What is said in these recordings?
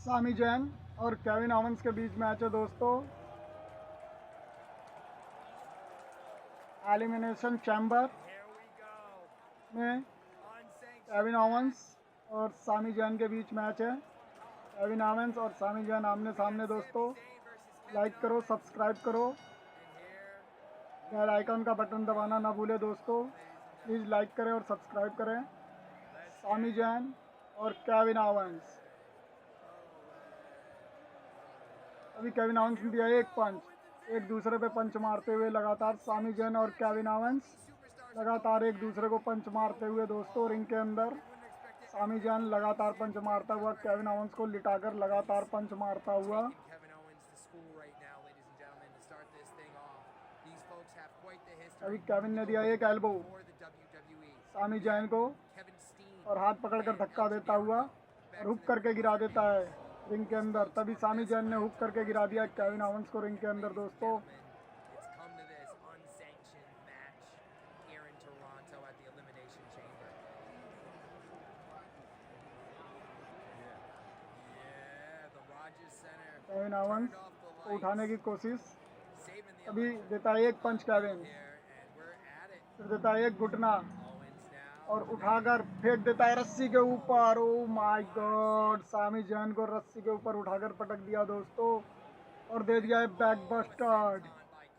सामी जैन और Kevin Owens के बीच match है दोस्तों। एलिमिनेशन चैम्बर में केविन ओवेंस और सामी जैन के बीच मैच है। केविन ओवेंस और सामी जैन आमने सामने दोस्तों। लाइक करो, सब्सक्राइब करो, बेल आइकन का बटन दबाना ना भूले दोस्तों। प्लीज़ लाइक करें और सब्सक्राइब करें। सामी जैन और केविन ओवेंस। अभी केविन ओवेंस ने दिया एक पंच, एक दूसरे पे पंच मारते हुए लगातार सामी जैन और केविन ओवेंस लगातार एक दूसरे को पंच मारते हुए दोस्तों रिंग के अंदर। सामी जैन लगातार पंच मारता हुआ केविन ओवेंस को लिटाकर लगातार पंच मारता हुआ। अभी केविन ने दिया एक एल्बो सामी जैन को और हाथ पकड़कर धक्का देता हुआ और हुक करके गिरा देता है रिंग के अंदर। तभी सामी जैन ने हुक करके गिरा दिया केविन ओवेंस को रिंग के अंदर दोस्तों। केविन ओवेंस को उठाने की कोशिश। अभी देता है एक पंच केविन, फिर देता है एक घुटना और उठाकर फेंक देता है रस्सी के ऊपर। Oh my God, Sami Zayn को रस्सी के ऊपर उठाकर पटक दिया दोस्तों और दे दिया है बैकबस्टर।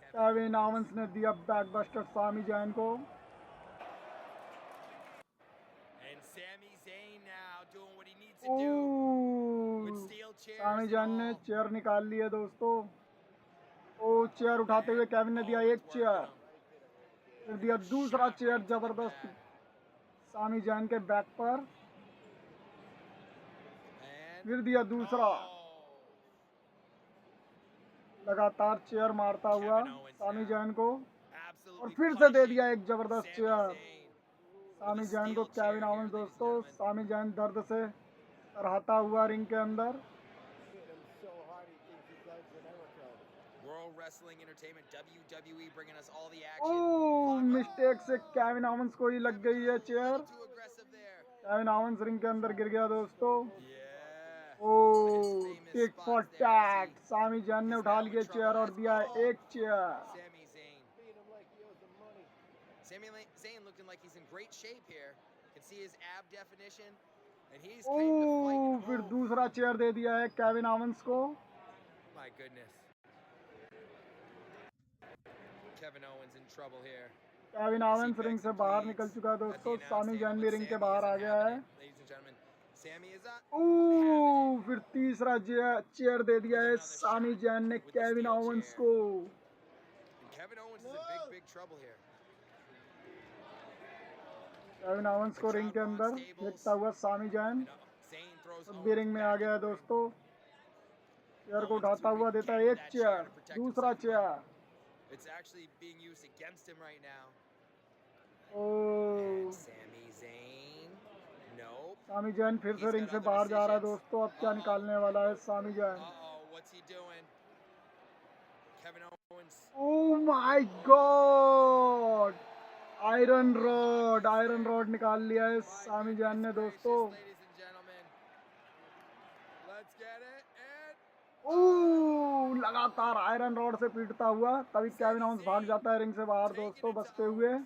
केविन ओवेंस ने दिया बैकबस्टर सामी जैन को। सामी जैन ने चेयर निकाल ली है दोस्तों। ओ चेयर उठाते हुए केविन ने दिया एक चेयर, फिर दिया दूसरा चेयर जबरदस्त सामी जैन के बैक पर, फिर दिया दूसरा। लगातार चेयर मारता हुआ सामी जैन को और फिर से दे दिया एक जबरदस्त चेयर सामी जैन को केविन ओवेंस दोस्तों। सामी जैन दर्द से रहता हुआ रिंग के अंदर। ओह, मिस्टेक से केविन ओवेंस को ही लग गई है चेयर। केविन ओवेंस रिंग के अंदर गिर गया दोस्तों। ओह, टिक फॉर टैग। सामी जैन ने उठा लिया चेयर और दिया है एक चेयर। ओह, फिर दूसरा चेयर दे दिया है केविन ओवेंस को। केविन ओवेंस रिंग से बाहर निकल चुका है दोस्तों। सामी जैन भी रिंग के बाहर आ गया है। ओह, फिर तीसरा चेयर दे दिया है सामी जैन ने केविन ओवेंस को। केविन ओवेंस को रिंग के अंदर फेंकता हुआ सामी जैन भी रिंग में आ गया है दोस्तों। चेयर को उठाता हुआ देता है एक चेयर, दूसरा चेयर। ओह, सामी जैन फिर से रिंग से बाहर जा रहा है दोस्तों। अब क्या निकालने वाला है Sami Zayn? Oh my God, iron rod निकाल लिया है सामी जैन ने दोस्तों। ओह, लगातार आयरन रॉड से पीटता हुआ तभी केविन ओवेंस भाग जाता है रिंग से बाहर दोस्तों बचते हुए।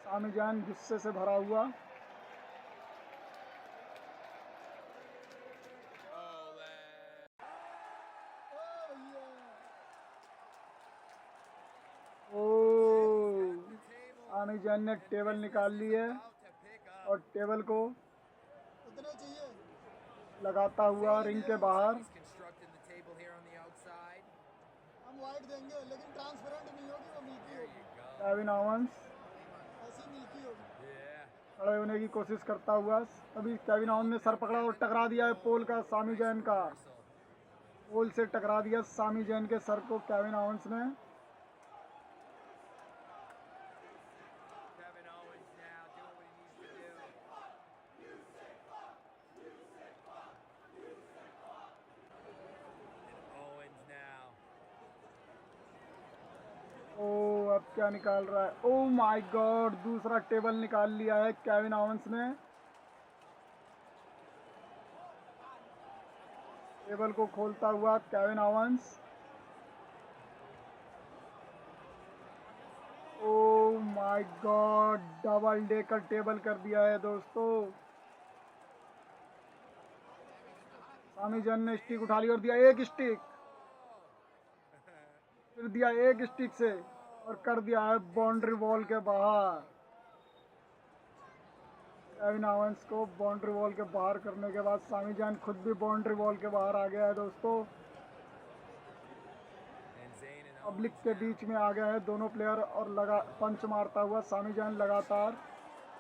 सामी जैन गुस्से से भरा हुआ। सामी जैन ने टेबल निकाल ली है और टेबल को लगाता हुआ रिंग के बाहर। हम वाइट देंगे लेकिन ट्रांसपेरेंट नहीं होगी, वो मिल्की होगी। केविन ओवेंस ऐसी मिल्की होगी। खड़े होने की कोशिश करता हुआ तभी केविन ओवेंस ने सर पकड़ा और टकरा दिया है पोल का सामी जैन का। पोल से टकरा दिया सामी जैन के सर को केविन ओवेंस ने। ओह, अब क्या निकाल रहा है? ओह माय गॉड, दूसरा टेबल निकाल लिया है केविन ओवेंस ने। टेबल को खोलता हुआ Kevin Owens. Oh my God, double decker table कर दिया है दोस्तों। सामी जैन ने स्टिक उठा ली और दिया एक स्टिक, फिर दिया एक स्टिक से और कर दिया है बाउंड्री वॉल के बाहर। केविन ओवेंस को बाउंड्री वॉल के बाहर करने के बाद सामी जैन खुद भी बाउंड्री वॉल के बाहर आ गया है दोस्तों। पब्लिक के बीच में आ गया है दोनों प्लेयर और लगा पंच मारता हुआ सामी जैन लगातार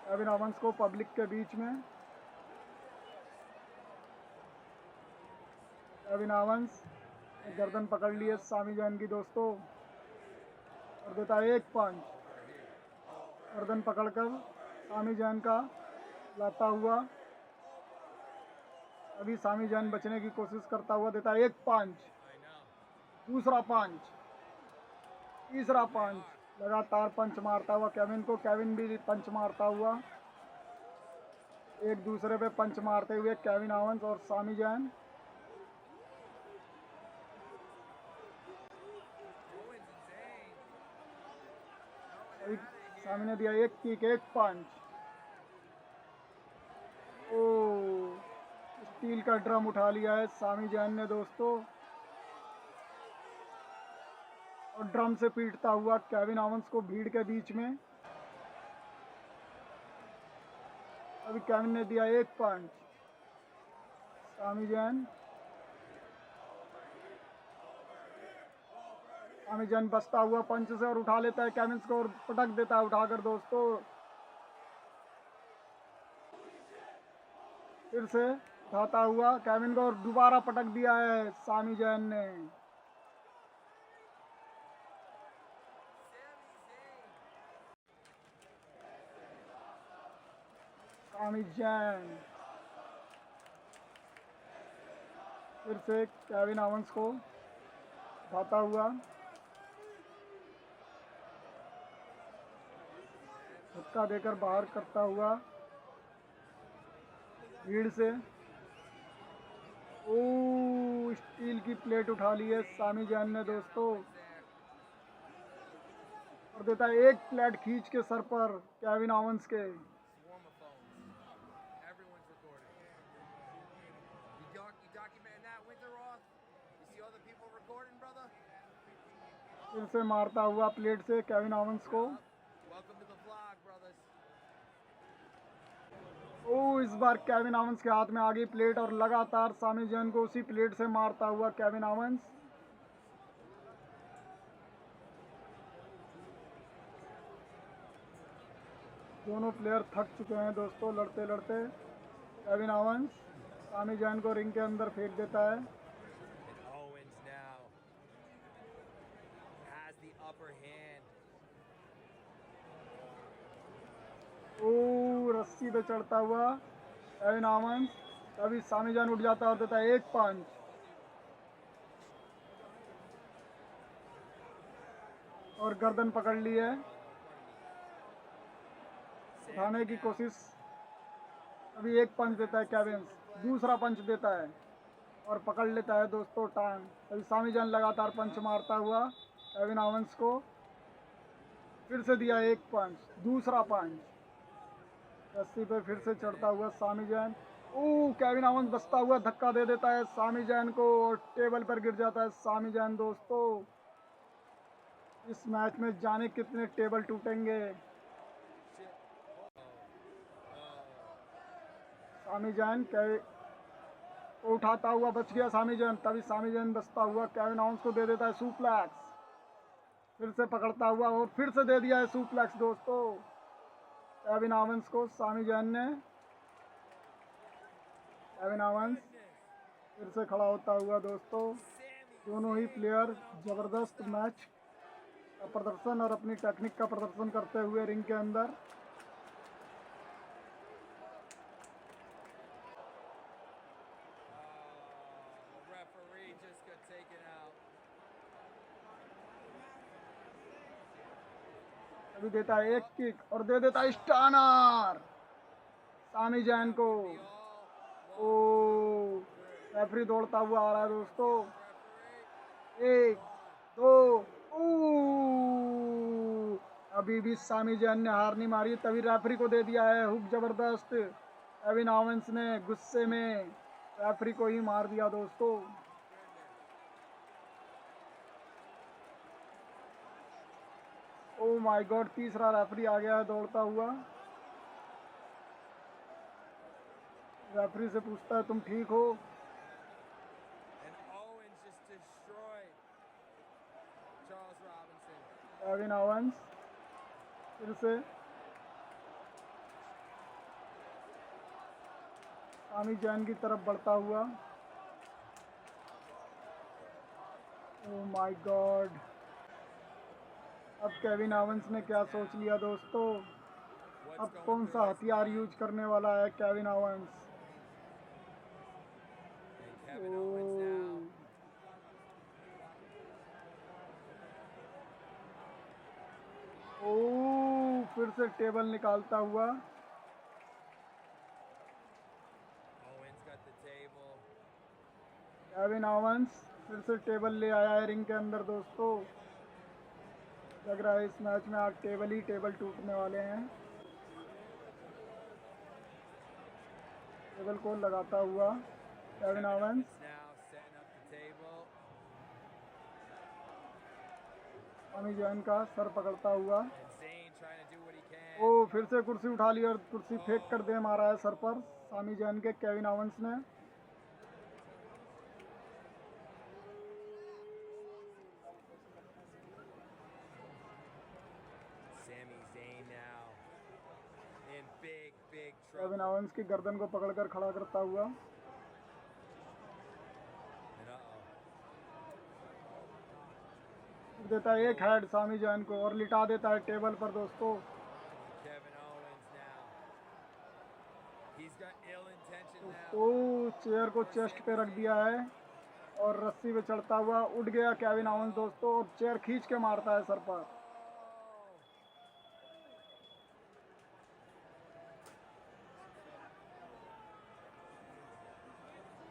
केविन ओवेंस को पब्लिक के बीच में। केविन ओवेंस ने गर्दन पकड़ ली है सामी जैन की दोस्तों और देता है एक पंच, गर्दन पकड़कर सामी जैन का लाता हुआ। अभी सामी जैन बचने की कोशिश करता हुआ देता है एक पंच, दूसरा पंच, तीसरा पंच, लगातार पंच मारता हुआ केविन को। केविन भी पंच मारता हुआ, एक दूसरे पे पंच मारते हुए केविन ओवेंस और सामी जैन। अभी सामी ने दिया एक किक, एक पंच। ओ, स्टील का ड्रम उठा लिया है सामी जैन ने दोस्तों और ड्रम से पीटता हुआ केविन ओवेंस को भीड़ के बीच में। अभी केविन ने दिया एक पंच, सामी जैन बचता हुआ पंच से और उठा लेता है केविन को और पटक देता है उठाकर दोस्तों। फिर से उठाता हुआ केविन को और दोबारा पटक दिया है सामी जैन ने। सामी जैन फिर से केविन ओवेंस को उठाता हुआ धक्का देकर बाहर करता हुआ भीड़ से। ओ, स्टील की प्लेट उठा ली है सामी जैन ने दोस्तों और देता है एक प्लेट खींच के सर पर केविन ओवेंस के। फिर से मारता हुआ प्लेट से केविन ओवेंस को। ओ, इस बार केविन ओवेंस के हाथ में आ गई प्लेट और लगातार सामी जैन को उसी प्लेट से मारता हुआ केविन ओवेंस। दोनों प्लेयर थक चुके हैं दोस्तों लड़ते लड़ते। केविन ओवेंस सामी जैन को रिंग के अंदर फेंक देता है। ओ, रस्सी पे चढ़ता हुआ केविन ओवेंस। तभी सामी जैन उठ जाता है और देता है एक पंच और गर्दन पकड़ ली है। उठाने की कोशिश, अभी एक पंच देता है केविन, दूसरा पंच देता है और पकड़ लेता है दोस्तों टांग। अभी सामी जैन लगातार पंच मारता हुआ केविन ओवेंस को। फिर से दिया एक पंच, दूसरा पंच, रस्सी पे फिर से चढ़ता हुआ सामी जैन। ओ, केविन ओवेंस बचता हुआ धक्का दे देता है सामी जैन को और टेबल पर गिर जाता है सामी जैन दोस्तों। इस मैच में जाने कितने टेबल टूटेंगे। सामी जैन को उठाता हुआ बच गया सामी जैन। तभी सामी जैन बचता हुआ केविन ओवेंस को दे देता है सुप्लेक्स। फिर से पकड़ता हुआ और फिर से दे दिया है सुप्लेक्स दोस्तों केविन ओवेंस को सामी जैन ने। केविन ओवेंस फिर से खड़ा होता हुआ दोस्तों। दोनों ही प्लेयर ज़बरदस्त मैच का प्रदर्शन और अपनी टेक्निक का प्रदर्शन करते हुए रिंग के अंदर। अभी देता है एक किक और दे देता है स्टैनर सामी जैन को। ओ, रेफरी दौड़ता हुआ आ रहा है दोस्तों। 1 2 अभी भी सामी जैन ने हार नहीं मारी, तभी रेफरी को दे दिया है हुक जबरदस्त। केविन ओवेंस ने गुस्से में रेफरी को ही मार दिया दोस्तों। ओ माय गॉड, तीसरा रेफरी आ गया है दौड़ता हुआ। रेफरी से पूछता है तुम ठीक हो? केविन ओवेंस फिर से सामी जैन की तरफ बढ़ता हुआ। ओ माय गॉड, अब केविन ओवेंस ने क्या सोच लिया दोस्तों? अब कौन सा हथियार यूज करने वाला है केविन ओवेंस? ओ फिर से टेबल निकालता हुआ। केविन ओवेंस फिर से टेबल ले आया है रिंग के अंदर दोस्तों। लग रहा है इस मैच में आज टेबल टूटने वाले हैं। टेबल को लगाता हुआ केविन ओवेंस। सामी जैन का सर पकड़ता हुआ। ओ फिर से कुर्सी उठा ली और कुर्सी फेंक कर दे मारा है सर पर सामी जैन के केविन ओवेंस ने। केविन ओवेंस की गर्दन को पकड़कर खड़ा करता हुआ। देता है एक हेड सामी जैन को और लिटा देता है टेबल पर दोस्तों। तो चेयर को चेस्ट पे रख दिया है और रस्सी पे चढ़ता हुआ उठ गया केविन ओवेंस दोस्तों, और चेयर खींच के मारता है सर पर।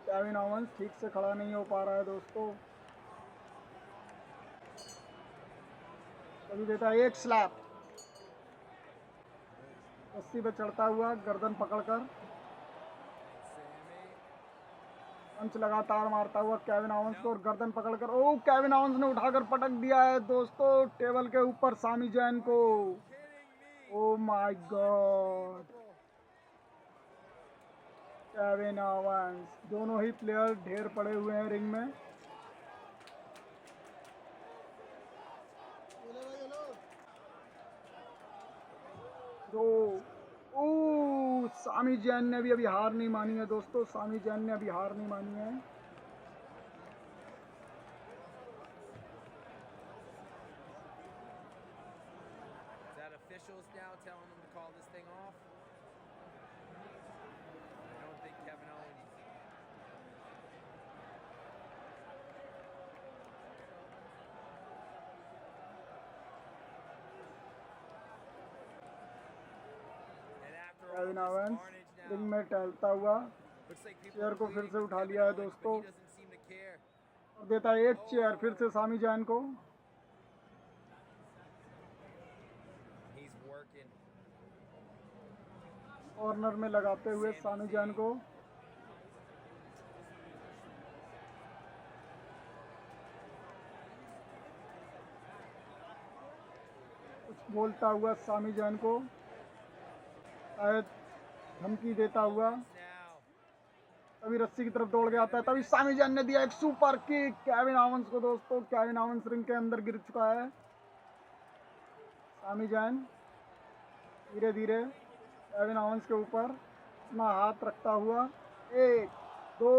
केविन ओवेंस ठीक से खड़ा नहीं हो पा रहा है दोस्तों। तभी देता है एक स्लैप रस्सी पे चढ़ता हुआ गर्दन पकड़कर। पंच लगातार मारता हुआ केविन ओवेंस को और गर्दन पकड़कर। ओ केविन ओवेंस ने उठाकर पटक दिया है दोस्तों टेबल के ऊपर सामी जैन को। Oh my God, Kevin Owens, दोनों ही प्लेयर ढेर पड़े हुए हैं रिंग में। दो ओ सामी जैन ने भी अभी हार नहीं मानी है दोस्तों, सामी जैन ने अभी हार नहीं मानी है। Officials now telling them to call this thing off. I don't think Kevin Owens. Kevin Owens ring में टहलता हुआ चेयर को फिर से उठा लिया है दोस्तों और देता है एक चेयर फिर से सामी जैन को। कॉर्नर में लगाते हुए सामी जैन को। कुछ बोलता हुआ सामी जैन को, शायद धमकी देता हुआ। तभी रस्सी की तरफ दौड़ के आता है, तभी सामी जैन ने दिया एक सुपर किक केविन ओवेंस को दोस्तों। केविन ओवेंस रिंग के अंदर गिर चुका है। सामी जैन धीरे धीरे केविन ओवेंस के ऊपर अपना हाथ रखता हुआ। 1 2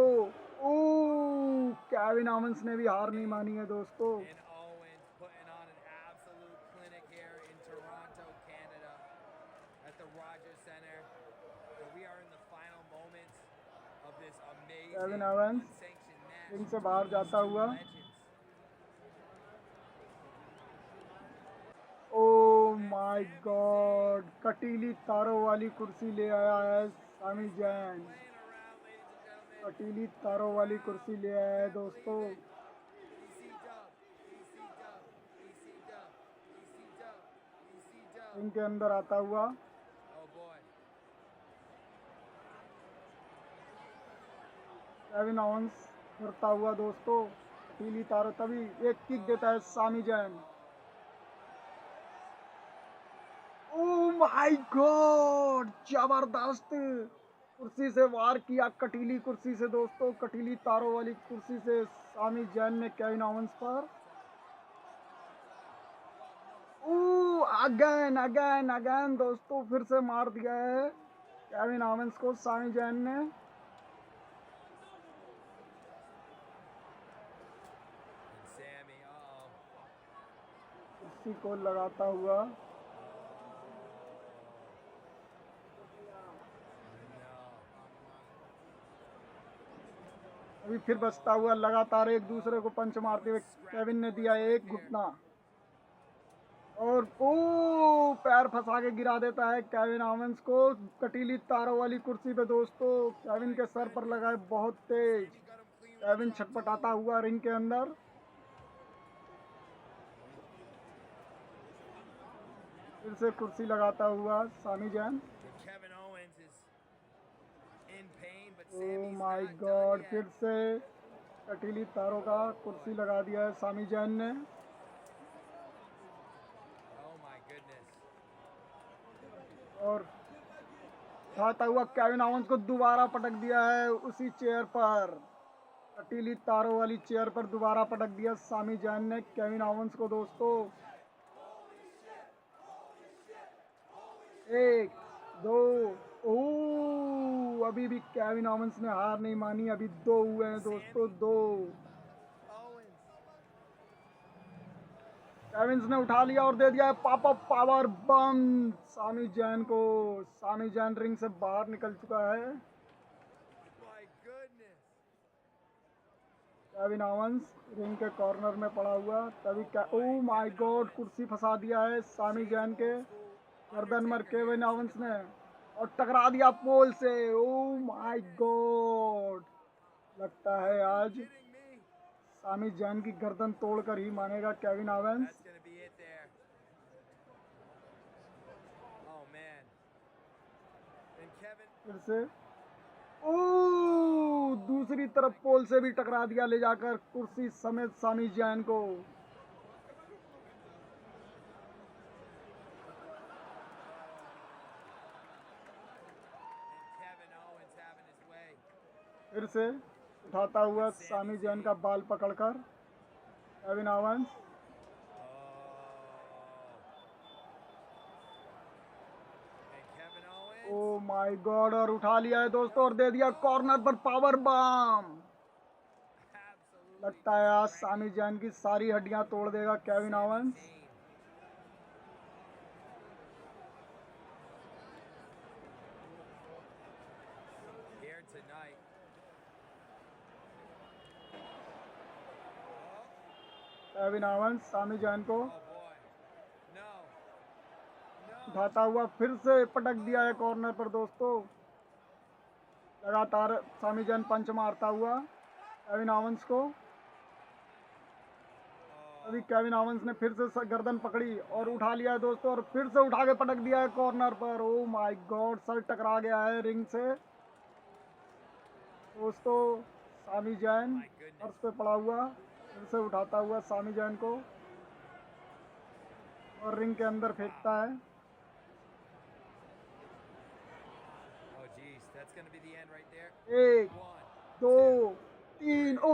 केविन ओवेंस ने भी हार नहीं मानी है दोस्तों। केविन ओवेंस रिंग से बाहर जाता हुआ। ओ माय गॉड, कटीली तारों वाली कुर्सी ले आया है सामी जैन। कटीली तारों वाली कुर्सी ले आया है दोस्तों। EC dub. EC dub. EC dub. EC dub. EC dub. Ring के अंदर आता हुआ Oh boy. केविन ओवेंस करता हुआ दोस्तों। कटीली तारों, तभी एक किक देता है Sami Jain. Oh my God, जबरदस्त कुर्सी से वार किया, कटीली कुर्सी से दोस्तों, कटीली तारों वाली कुर्सी से सामी जैन ने केविन ओवेंस पर। अगेन अगेन अगेन दोस्तों, फिर से मार दिया है केविन ओवेंस को सामी जैन ने। And Sammy, uh-oh. कुर्सी को लगाता हुआ No. अभी फिर बचता हुआ, लगातार एक दूसरे को पंच मारते हुए केविन ने दिया एक घुटना और पैर फंसा के गिरा देता है केविन ओवेंस को कटीली तारों वाली कुर्सी पे दोस्तों। केविन के सर पर लगाए बहुत तेज। Got him clean with Kevin छटपटाता हुआ रिंग के अंदर। फिर से कुर्सी लगाता हुआ Sami Zayn. And Kevin Owens is in pain, but oh Sammy's my not God, done फिर yet. से कटीली तारों का कुर्सी लगा दिया है सामी जैन ने। Oh my goodness. और खाता हुआ केविन ओवेंस को दोबारा पटक दिया है उसी चेयर पर, कटीली तारों वाली चेयर पर दोबारा पटक दिया सामी जैन ने केविन ओवेंस को दोस्तों। एक दो, अभी भी केविन ओवेंस ने हार नहीं मानी। अभी दो हुए हैं दोस्तों, दो। Owens. केविंस ने उठा लिया और दे दिया है पापा पावर बम सामी जैन को। सामी जैन रिंग से बाहर निकल चुका है। My goodness. Kevin Owens ring के कॉर्नर में पड़ा हुआ, तभी ओ माय गॉड, कुर्सी फंसा दिया है सामी जैन के गर्दन पर केविन ओवेंस ने और टकरा दिया पोल से। ओ माय गॉड, लगता है आज Kidding me? सामी जैन की गर्दन तोड़कर ही मानेगा Kevin Owens. That's gonna be it there. Oh man. And Kevin. फिर से दूसरी तरफ पोल से भी टकरा दिया ले जाकर कुर्सी समेत सामी जैन को। And Kevin Owens having his way. फिर से उठाता हुआ सामी जैन का बाल पकड़कर Kevin Owens. And Kevin Owens. Oh my God, और उठा लिया है दोस्तों और दे दिया कॉर्नर पर पावर बम। Absolutely. लगता है आज सामी जैन की सारी हड्डियां तोड़ देगा Kevin Owens. Here tonight. Kevin Owens Sami Zayn को Oh boy. No. No. उठाता हुआ फिर से पटक दिया है कॉर्नर पर दोस्तों। लगातार सामी जैन पंच मारता हुआ केविन ओवेंस को। अभी केविन ओवेंस ने फिर से गर्दन पकड़ी और उठा लिया है दोस्तों और फिर से उठा के पटक दिया है कॉर्नर पर। ओ माय गॉड, सर टकरा गया है रिंग से दोस्तों। सामी जैन My goodness. फर्श पे पड़ा हुआ, फिर से उठाता हुआ सामी जैन को और रिंग के अंदर फेंकता है। Oh geez, that's gonna be the end right there. एक One. दो तीन, ओ